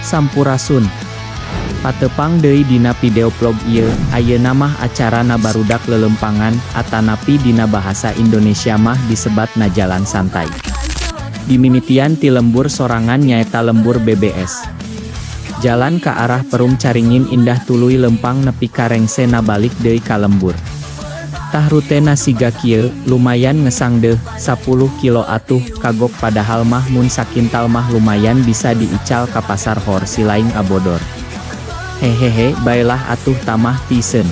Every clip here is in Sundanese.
Sampurasun. Patepang deui dina video vlog ieu, ayeuna mah acarana barudak lelempangan, atanapi dina bahasa Indonesia mah disebatna jalan santai. Dimimitian ti lembur sorangan nyaeta lembur BBS. Jalan ka arah Perum Caringin Indah tuluy lempang nepi ka rengsena balik deui ka lembur. Tah rutena siga kieu, lumayan ngesang deuh, 10 kilo atuh, kagok padahal mah mun sakintal mah lumayan bisa diical ka pasar horsi laing abodor. Hehehe, baelah atuh tamah tisen.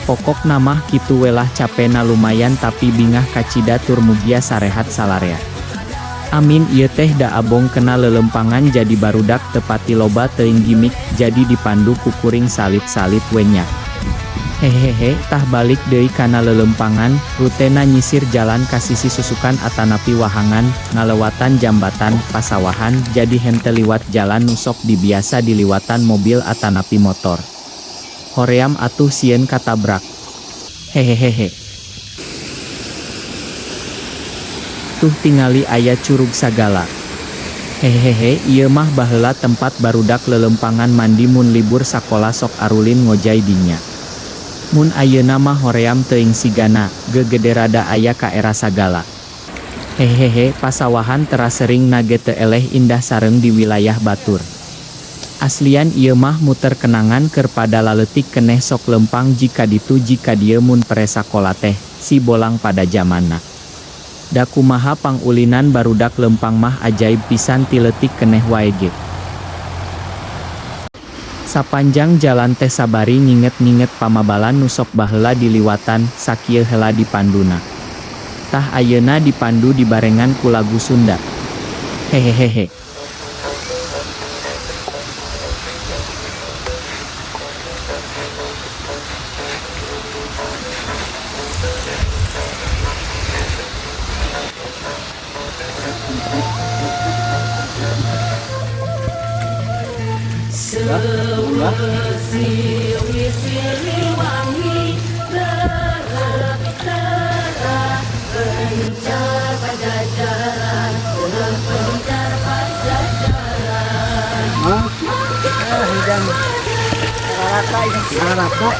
Pokok namah kitu welah capena lumayan tapi bingah kacida tur mugia sarehat salarea. Amin ieu teh da abong kena lelempangan jadi barudak tepati loba teuing gimik, jadi dipandu kukuring salit-salit wenyak. Hehehe, tah balik deui kana lelempangan, rutena nyisir jalan ka sisi susukan atanapi wahangan, ngalewatan jambatan, pasawahan, jadi henteu liwat jalan nu sok dibiasa diliwatan mobil atanapi motor. Hoream atuh sieun katabrak. Hehehehe. Tuh tingali aya curug sagala. Hehehe, ieu mah baheula tempat barudak lelempangan mandi mun libur sakola sok arulin ngojay dinya. Mun ayeuna mah hoream teuing sigana, gegede rada aya ka era sagala. Hehehe, pasawahan teras sering nage teu eleh indah sareng di wilayah batur. Aslian ieu mah muter kenangan keur pada laletik keneh sok lempang jika dieu mun pere sakola teh, si bolang pada zamanna. Da kumaha pangulinan barudak lempang mah ajaib pisan ti leutik keneh wae ge. Sapanjang jalan teh sabari nginget-nginget pamabalan nu sok baheula diliwatan, sakieu heula dipanduna. Tah ayeuna dipandu dibarengan ku lagu Sunda. Hehehehe. Siliwangi terap pencar pajajaran pencar pajajaran Hidang rata ini rata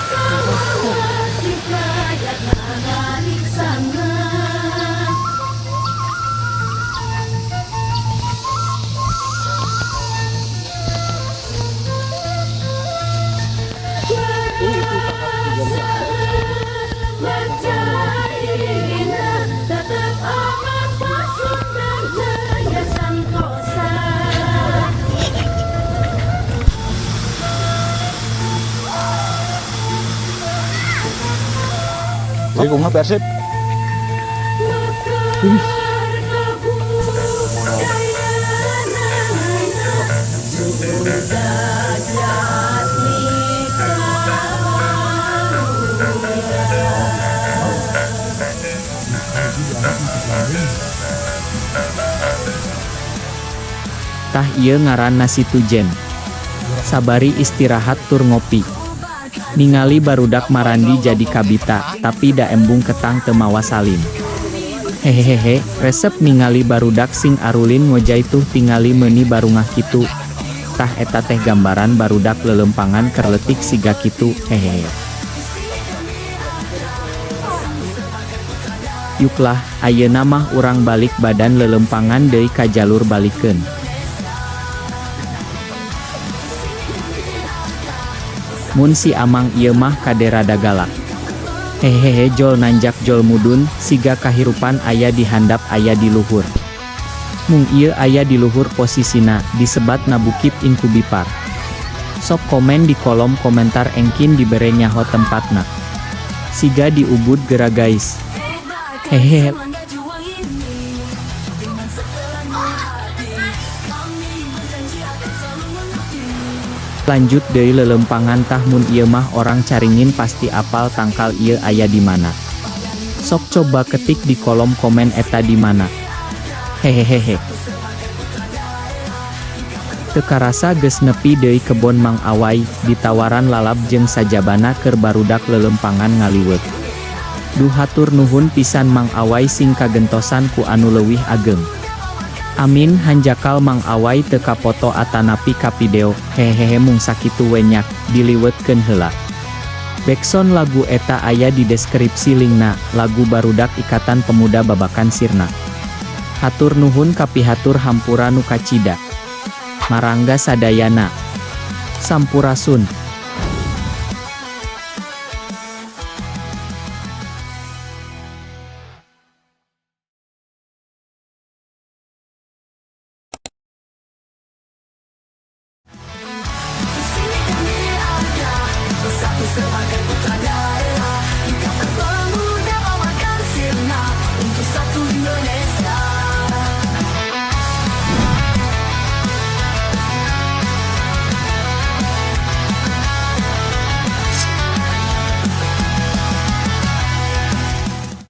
Jadi kung nga Persib. Tah ieu ngaranna Situjen. Sabari istirahat tur ngopi. Ningali barudak marandi jadi kabita, tapi da embung ketang teu mawa salin. Hehehe, resep ningali barudak sing arulin ngojay tuh tingali meuni barungah kitu. Tah eta teh gambaran barudak lelempangan keur leutik siga kitu, hehehe. Yuklah, ayeuna mah urang balik badan lelempangan deui ka jalur balikeun. Mun si amang ieu mah kade rada galak. Hehehe, jol nanjak jol mudun, siga kahirupan aya di handap aya di luhur. Mung ieu aya di luhur posisina, disebat na Bukit Inkubipar. Sok komen di kolom komentar engkin dibere nyaho tempatna. Siga di Ubud gera guys. Hehehe. Lanjut deui lelempangan tah mun ieu mah orang Caringin pasti apal tangkal ieu aya di mana. Sok coba ketik di kolom komen eta di mana. Hehehehe. Teu karasa geus nepi deui kebon Mang Awai, ditawaran lalab jeung sajabana keur barudak lelempangan ngaliweuk. Duh hatur nuhun pisan Mang Awai sing kagentosan ku anu leuwih ageng. Amin hanjakal Mang Awai teu kapoto atanapi ka video, hehehe mung sakitu we nyak, diliwetkeun heula. Backsound lagu eta aya di deskripsi linkna, lagu barudak Ikatan Pemuda Babakan Sirna. Hatur nuhun kapihatur hampura nu kacida. Marangga sadayana. Sampurasun.